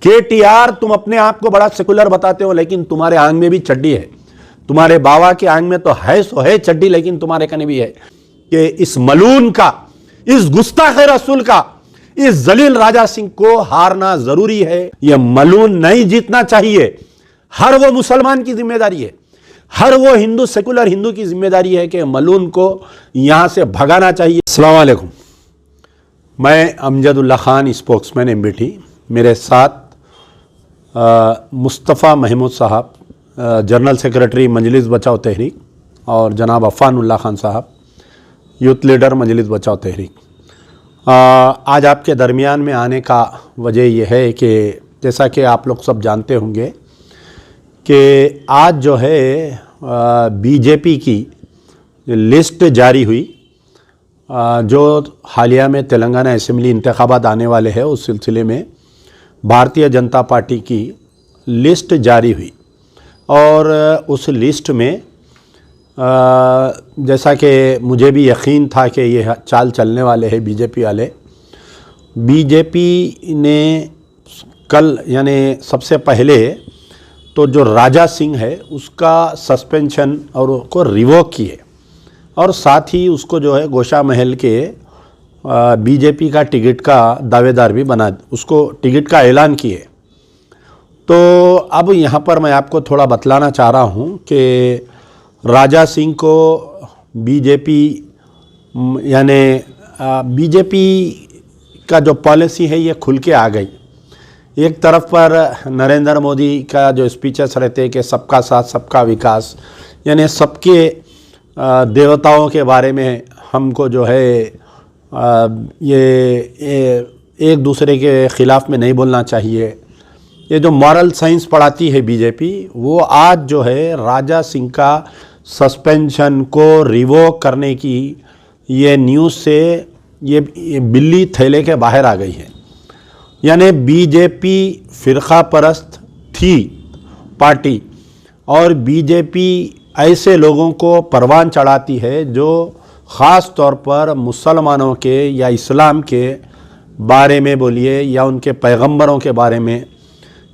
KTR, तुम अपने आप को बड़ा सेकुलर बताते हो, लेकिन तुम्हारे आंग में भी चड्डी है। तुम्हारे बाबा के आंग में तो है सो है चड्डी, लेकिन तुम्हारे कने भी है। कि इस मलून का, इस गुस्ताख रसूल का, इस जलील राजा सिंह को हारना जरूरी है। यह मलून नहीं जीतना चाहिए। हर वो मुसलमान की जिम्मेदारी है, हर वो हिंदू, सेकुलर हिंदू की जिम्मेदारी है कि मलून को यहां से भगाना चाहिए। अस्सलाम वालेकुम, मैं अमजदुल्ला खान, स्पोक्समैन एमबीटी। मेरे साथ मुस्तफ़ा महमूद साहब, जनरल सेक्रेटरी मजलिस बचाओ तहरीक, और जनाब अफ़ानुल्लाह खान साहब, यूथ लीडर मजलिस बचाओ तहरीक। आज आपके दरमियान में आने का वजह यह है कि जैसा कि आप लोग सब जानते होंगे कि आज जो है बीजेपी की लिस्ट जारी हुई, जो हालिया में तेलंगाना असेंबली इंतखाबात आने वाले हैं, उस सिलसिले में भारतीय जनता पार्टी की लिस्ट जारी हुई। और उस लिस्ट में जैसा कि मुझे भी यकीन था कि ये चाल चलने वाले हैं बीजेपी वाले। बीजेपी ने कल, यानी सबसे पहले तो जो राजा सिंह है उसका सस्पेंशन और उसको रिवोक किए, और साथ ही उसको जो है गोशा महल के बीजेपी का टिकट का दावेदार भी बना, उसको टिकट का ऐलान किए। तो अब यहाँ पर मैं आपको थोड़ा बतलाना चाह रहा हूँ कि राजा सिंह को बीजेपी, यानी बीजेपी का जो पॉलिसी है ये खुल के आ गई। एक तरफ पर नरेंद्र मोदी का जो स्पीचेस रहते हैं कि सबका साथ सबका विकास, यानी सबके देवताओं के बारे में हमको जो है ये एक दूसरे के ख़िलाफ़ में नहीं बोलना चाहिए। ये जो मॉरल साइंस पढ़ाती है बीजेपी, वो आज जो है राजा सिंह का सस्पेंशन को रिवोक करने की ये न्यूज़ से ये बिल्ली थैले के बाहर आ गई है। यानी बीजेपी फ़िरका परस्त थी पार्टी, और बीजेपी ऐसे लोगों को परवान चढ़ाती है जो ख़ास तौर पर मुसलमानों के या इस्लाम के बारे में बोलिए, या उनके पैगंबरों के बारे में,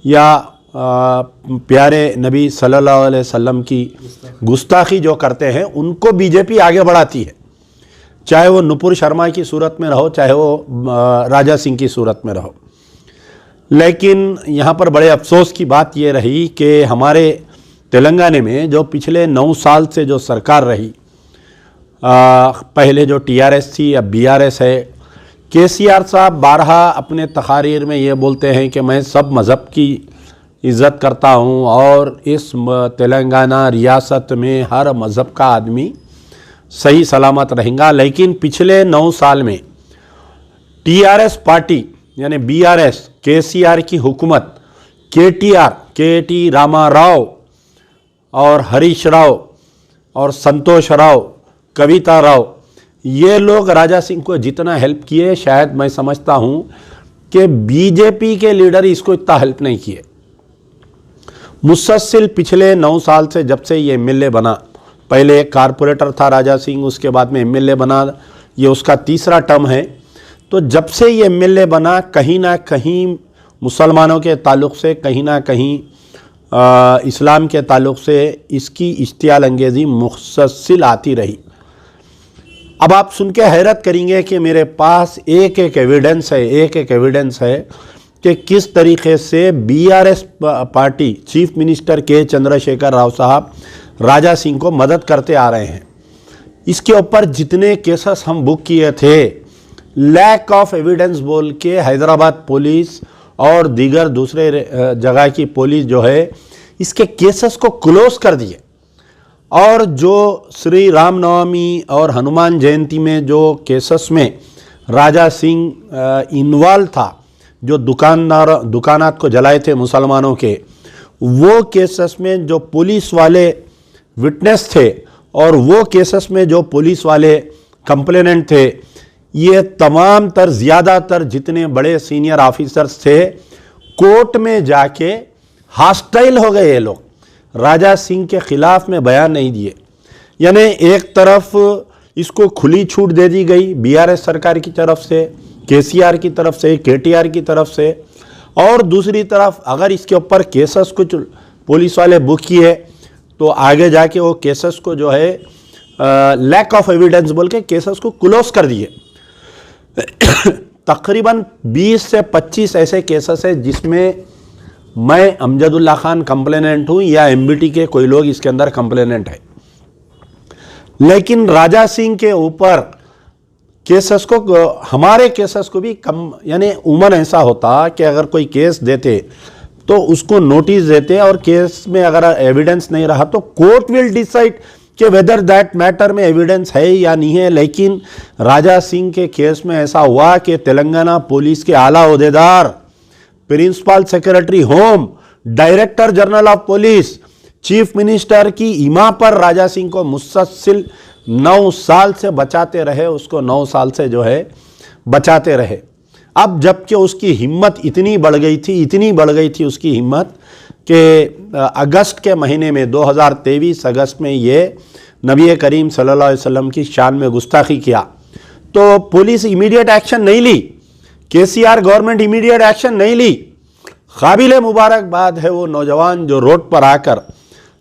या प्यारे नबी सल्लल्लाहु अलैहि वसल्लम की गुस्ताखी जो करते हैं, उनको बीजेपी आगे बढ़ाती है। चाहे वो नुपुर शर्मा की सूरत में रहो, चाहे वो राजा सिंह की सूरत में रहो। लेकिन यहाँ पर बड़े अफसोस की बात ये रही कि हमारे तेलंगाना में जो पिछले 9 साल से जो सरकार रही, पहले जो टीआरएस थी, अब बीआरएस है। केसीआर साहब बारहा अपने तकारीर में ये बोलते हैं कि मैं सब मज़हब की इज़्ज़त करता हूँ और इस तेलंगाना रियासत में हर मज़हब का आदमी सही सलामत रहेगा। लेकिन पिछले 9 साल में टीआरएस पार्टी, यानी बीआरएस, केसीआर की हुकूमत, केटीआर, केटी रामा राव और हरीश राव और संतोष राव, कविता राव, ये लोग राजा सिंह को जितना हेल्प किए, शायद मैं समझता हूँ कि बीजेपी के लीडर इसको इतना हेल्प नहीं किए। मुसलसल पिछले 9 साल से, जब से ये एमएलए बना, पहले एक कारपोरेटर था राजा सिंह, उसके बाद में एमएलए बना, ये उसका तीसरा टर्म है। तो जब से ये एमएलए बना, कहीं ना कहीं मुसलमानों के ताल्लुक़ से, कहीं ना कहीं इस्लाम के ताल्लुक़ से इसकी इश्तियाल अंगेज़ी मुसलसल आती रही। अब आप सुन के हैरत करेंगे कि मेरे पास एक एक एविडेंस है कि किस तरीके से बीआरएस पार्टी, चीफ मिनिस्टर के चंद्रशेखर राव साहब राजा सिंह को मदद करते आ रहे हैं। इसके ऊपर जितने केसेस हम बुक किए थे, लैक ऑफ एविडेंस बोल के हैदराबाद पुलिस और दीगर दूसरे जगह की पुलिस जो है, इसके केसेस को क्लोज कर दिए। और जो श्री रामनवमी और हनुमान जयंती में जो केसेस में राजा सिंह इन्वॉल्व था, जो दुकानात को जलाए थे मुसलमानों के, वो केसेस में जो पुलिस वाले विटनेस थे और वो केसेस में जो पुलिस वाले कंप्लेनेंट थे, ये तमाम तर ज़्यादातर जितने बड़े सीनियर ऑफिसर्स थे, कोर्ट में जाके हॉस्टाइल हो गए। ये लोग राजा सिंह के ख़िलाफ़ में बयान नहीं दिए। यानी एक तरफ इसको खुली छूट दे दी गई बीआरएस सरकार की तरफ से, केसीआर की तरफ से, केटीआर की तरफ से, और दूसरी तरफ अगर इसके ऊपर केसेस कुछ पुलिस वाले बुक किए तो आगे जाके वो केसेस को जो है लैक ऑफ एविडेंस बोल के केसेस को क्लोज कर दिए। तकरीबन 20 से 25 ऐसे केसेस है जिसमें मैं अमजदुल्ला खान कंप्लेनेंट हूं या एमबीटी के कोई लोग इसके अंदर कंप्लेनेंट है। लेकिन राजा सिंह के ऊपर केसेस को, हमारे केसेस को भी कम, यानी उमन ऐसा होता कि अगर कोई केस देते तो उसको नोटिस देते और केस में अगर एविडेंस नहीं रहा तो कोर्ट विल डिसाइड कि वेदर दैट मैटर में एविडेंस है या नहीं है। लेकिन राजा सिंह के केस में ऐसा हुआ कि तेलंगाना पुलिस के आला ओहदेदार, principal secretary home, director general of police, chief minister की इमा पर राजा सिंह को मुसलसल 9 साल से बचाते रहे, उसको 9 साल से जो है बचाते रहे। अब जबकि उसकी हिम्मत इतनी बढ़ गई थी उसकी हिम्मत कि अगस्त के महीने में 2023 अगस्त में ये नबी करीम सल्लल्लाहु अलैहि वसल्लम की शान में गुस्ताखी किया तो पुलिस इमीडिएट एक्शन नहीं ली, केसीआर गवर्नमेंट इमीडिएट एक्शन नहीं ली। काबिल मुबारकबाद है वो नौजवान जो रोड पर आकर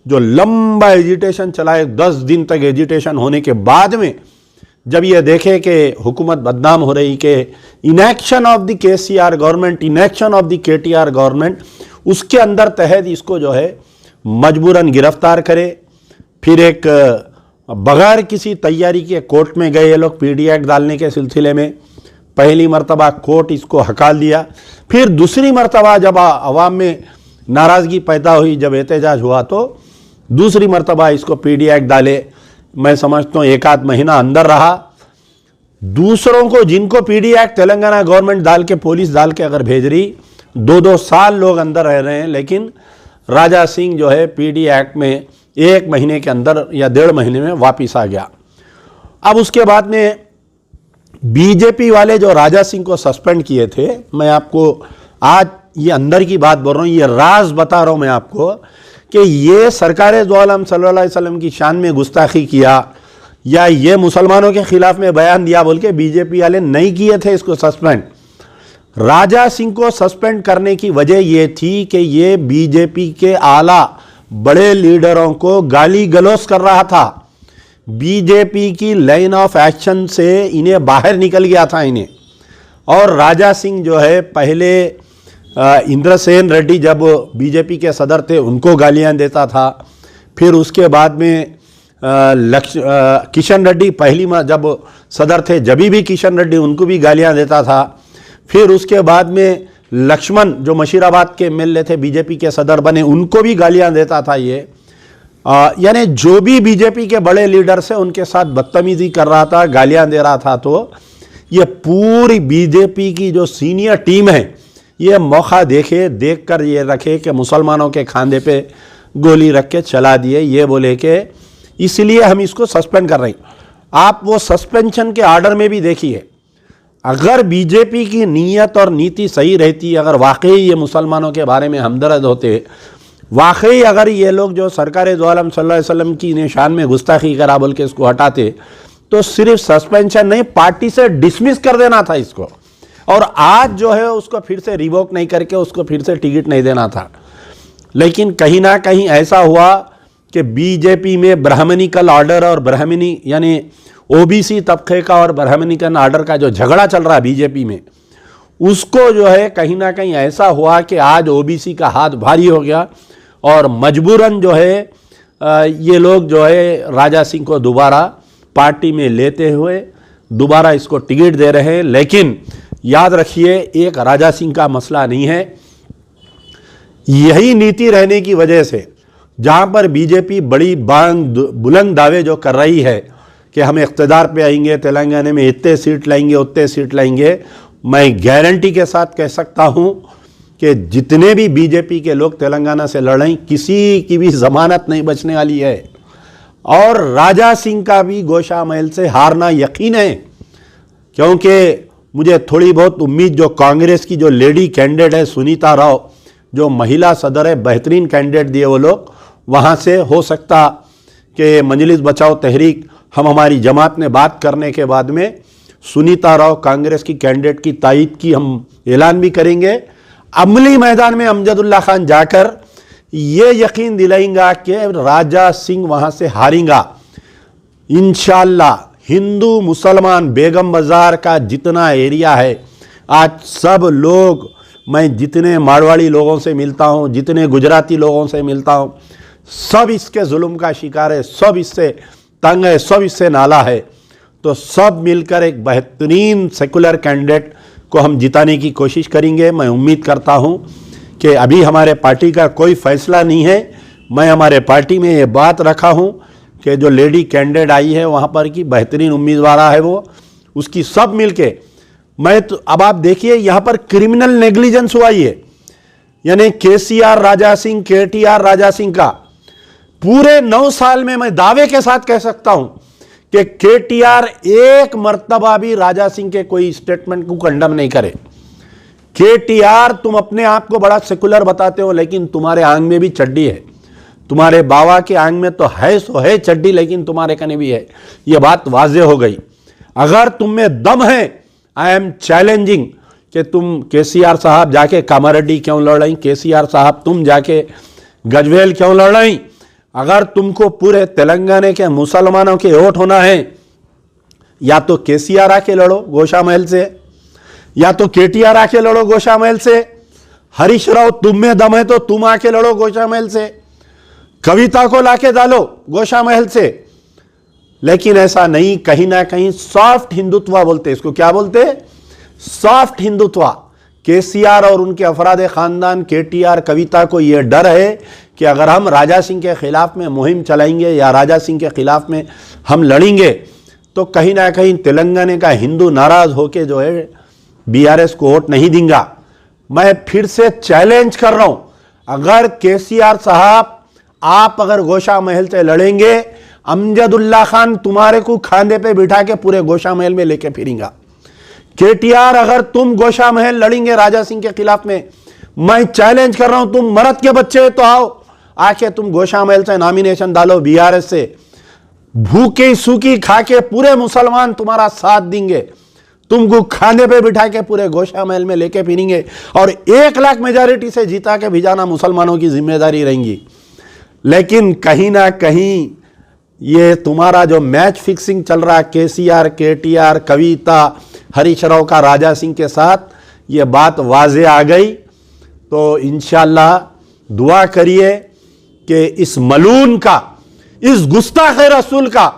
जो लंबा एजिटेशन चलाए, 10 दिन तक एजिटेशन होने के बाद में जब ये देखे कि हुकूमत बदनाम हो रही, कि inaction of the KCR government, inaction of the KTR government, उसके अंदर तहत इसको जो है मजबूरन गिरफ्तार करे। फिर एक बगैर किसी तैयारी के कोर्ट में गए ये लोग पीडी एक्ट डालने के सिलसिले में। पहली मरतबा कोर्ट इसको हकाल दिया, फिर दूसरी मरतबा जब अवाम में नाराज़गी पैदा हुई, जब एहतजाज हुआ तो दूसरी मरतबा इसको पीडी एक्ट डाले। मैं समझता हूँ 1 आध महीना अंदर रहा। दूसरों को जिनको पीडी एक्ट तेलंगाना गवर्नमेंट डाल के, पुलिस डाल के अगर भेज रही, 2-2 साल लोग अंदर रह रहे हैं। लेकिन राजा सिंह जो है पीडी एक्ट में 1 महीने के अंदर या 1.5 महीने में वापिस आ गया। अब उसके बाद में बीजेपी वाले जो राजा सिंह को सस्पेंड किए थे, मैं आपको आज ये अंदर की बात बोल रहा हूँ, ये राज बता रहा हूँ मैं आपको कि ये सरकार दो आलम सल्लल्लाहु अलैहि वसल्लम की शान में गुस्ताखी किया या ये मुसलमानों के खिलाफ में बयान दिया बोल के बीजेपी वाले नहीं किए थे इसको सस्पेंड। राजा सिंह को सस्पेंड करने की वजह ये थी कि ये बीजेपी के आला बड़े लीडरों को गाली गलौज कर रहा था। बीजेपी की लाइन ऑफ एक्शन से इन्हें बाहर निकल गया था इन्हें। और राजा सिंह जो है पहले इंद्रसेन रेड्डी जब बीजेपी के सदर थे उनको गालियां देता था, फिर उसके बाद में किशन रेड्डी पहली जब सदर थे जब भी किशन रेड्डी उनको भी गालियां देता था। फिर उसके बाद में लक्ष्मण जो मशीराबाद के एमएलए थे बीजेपी के सदर बने, उनको भी गालियां देता था ये। यानी जो भी बीजेपी के बड़े लीडर से उनके साथ बदतमीजी कर रहा था, गालियां दे रहा था। तो ये पूरी बीजेपी की जो सीनियर टीम है ये मौका देखकर ये रखे कि मुसलमानों के खांधे पे गोली रख के चला दिए, ये बोले कि इसलिए हम इसको सस्पेंड कर रहे हैं। आप वो सस्पेंशन के आर्डर में भी देखिए, अगर बीजेपी की नीयत और नीति सही रहती, अगर वाकई ये मुसलमानों के बारे में हमदर्द होते, वाकई अगर ये लोग जो सरकार दो आलम सल्लल्लाहु अलैहि वसल्लम की निशान में गुस्ताखी करा बोल के इसको हटाते, तो सिर्फ सस्पेंशन नहीं, पार्टी से डिसमिस कर देना था इसको। और आज जो है उसको फिर से रिवोक नहीं करके उसको फिर से टिकट नहीं देना था। लेकिन कहीं ना कहीं ऐसा हुआ कि बीजेपी में ब्राह्मणिकल ऑर्डर और ब्राह्मणी यानी ओबीसी तबके का और ब्राह्मणिकल ऑर्डर का जो झगड़ा चल रहा है बीजेपी में, उसको जो है कहीं ना कहीं ऐसा हुआ कि आज ओबीसी का हाथ भारी हो गया और मजबूरन जो है ये लोग जो है राजा सिंह को दोबारा पार्टी में लेते हुए दोबारा इसको टिकट दे रहे हैं। लेकिन याद रखिए, एक राजा सिंह का मसला नहीं है, यही नीति रहने की वजह से जहां पर बीजेपी बड़ी बुलंद दावे जो कर रही है कि हम इख्तिदार पे आएंगे, तेलंगाना में इतने सीट लाएंगे उतने सीट लाएंगे, मैं गारंटी के साथ कह सकता हूं कि जितने भी बीजेपी के लोग तेलंगाना से लड़ें किसी की भी जमानत नहीं बचने वाली है। और राजा सिंह का भी गोशा महल से हारना यकीन है, क्योंकि मुझे थोड़ी बहुत उम्मीद जो कांग्रेस की जो लेडी कैंडिडेट है सुनीता राव, जो महिला सदर है, बेहतरीन कैंडिडेट दिए वो लोग, वहाँ से हो सकता कि मजलिस बचाओ तहरीक, हम हमारी जमात ने बात करने के बाद में सुनीता राव कांग्रेस की कैंडिडेट की तायद की हम ऐलान भी करेंगे। अमली मैदान में अमजदुल्ला खान जाकर ये यकीन दिलाएंगा कि राजा सिंह वहाँ से हारेगा। इंशाअल्लाह हिंदू मुसलमान बेगम बाज़ार का जितना एरिया है, आज सब लोग, मैं जितने मारवाड़ी लोगों से मिलता हूँ, जितने गुजराती लोगों से मिलता हूँ, सब इसके जुल्म का शिकार है, सब इससे तंग है, सब इससे नाला है। तो सब मिलकर एक बेहतरीन सेकुलर कैंडिडेट को हम जिताने की कोशिश करेंगे। मैं उम्मीद करता हूँ कि अभी हमारे पार्टी का कोई फैसला नहीं है। मैं हमारे पार्टी में ये बात रखा हूँ कि जो लेडी कैंडिडेट आई है वहाँ पर की बेहतरीन उम्मीदवार है वो, उसकी सब मिलके मैं तो अब आप देखिए यहाँ पर क्रिमिनल नेग्लिजेंस हुआ ही है, यानी केसीआर राजा सिंह, केटीआर राजा सिंह का पूरे 9 साल में मैं दावे के साथ कह सकता हूं कि केटीआर एक मर्तबा भी राजा सिंह के कोई स्टेटमेंट को कंडम नहीं करे। केटीआर, तुम अपने आप को बड़ा सेकुलर बताते हो, लेकिन तुम्हारे आंग में भी चड्डी है। तुम्हारे बाबा के आंग में तो है सो है चड्डी, लेकिन तुम्हारे कने भी है। यह बात वाजे हो गई। अगर तुम में दम है, आई एम चैलेंजिंग कि तुम केसीआर साहब जाके कामारेड्डी क्यों लड़ रही, केसीआर साहब तुम जाके गजवेल क्यों लड़ रही। अगर तुमको पूरे तेलंगाना के मुसलमानों के वोट होना है, या तो केसीआर आके लड़ो गोशा महल से, या तो केटीआर आके लड़ो गोशा महल से। हरीश राव तुम में दम है तो तुम आके लड़ो गोशा महल से, कविता को लाके डालो गोशा महल से। लेकिन ऐसा नहीं, कहीं ना कहीं सॉफ्ट हिंदुत्व बोलते, इसको क्या बोलते, सॉफ्ट हिंदुत्व। केसीआर और उनके अफराद खानदान, केटीआर, कविता को यह डर है कि अगर हम राजा सिंह के खिलाफ में मुहिम चलाएंगे या राजा सिंह के खिलाफ में हम लड़ेंगे तो कहीं ना कहीं तेलंगाना का हिंदू नाराज होके जो है बीआरएस को वोट नहीं देंगे। मैं फिर से चैलेंज कर रहा हूं, अगर केसीआर साहब आप अगर गोशा महल से लड़ेंगे, अमजदुल्ला खान तुम्हारे को खांधे पे बिठा के पूरे गोशा महल में लेके फिरेंगा। केटीआर अगर तुम गोशा महल लड़ेंगे राजा सिंह के खिलाफ में, मैं चैलेंज कर रहा हूं, तुम मर्द के बच्चे तो आओ, आके तुम गोशा महल से नॉमिनेशन डालो बीआरएस से। भूखी सूखी खा के पूरे मुसलमान तुम्हारा साथ देंगे, तुमको खाने पे बिठा के पूरे गोशा महल में लेके फिरेंगे और 1 लाख मेजॉरिटी से जीता के भिजाना मुसलमानों की जिम्मेदारी रहेगी। लेकिन कहीं ना कहीं ये तुम्हारा जो मैच फिक्सिंग चल रहा है केसीआर, केटीआर, कविता, हरीश राव का राजा सिंह के साथ, ये बात वाजे आ गई। तो इंशाअल्लाह दुआ करिए कि इस मलून का, इस गुस्ताख रसूल का,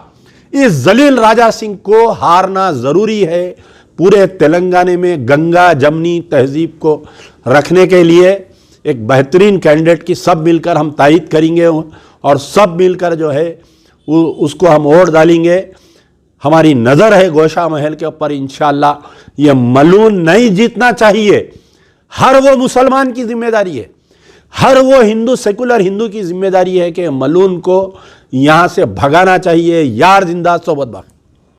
इस जलील राजा सिंह को हारना जरूरी है। पूरे तेलंगाना में गंगा जमनी तहजीब को रखने के लिए एक बेहतरीन कैंडिडेट की सब मिलकर हम तायद करेंगे और सब मिलकर जो है उसको हम वोट डालेंगे। हमारी नज़र है गोशा महल के ऊपर। इंशाअल्लाह ये मलून नहीं जीतना चाहिए, हर वो मुसलमान की जिम्मेदारी है, हर वो हिंदू सेकुलर हिंदू की जिम्मेदारी है कि मलून को यहाँ से भगाना चाहिए। यार जिंदा सोबत बाकी।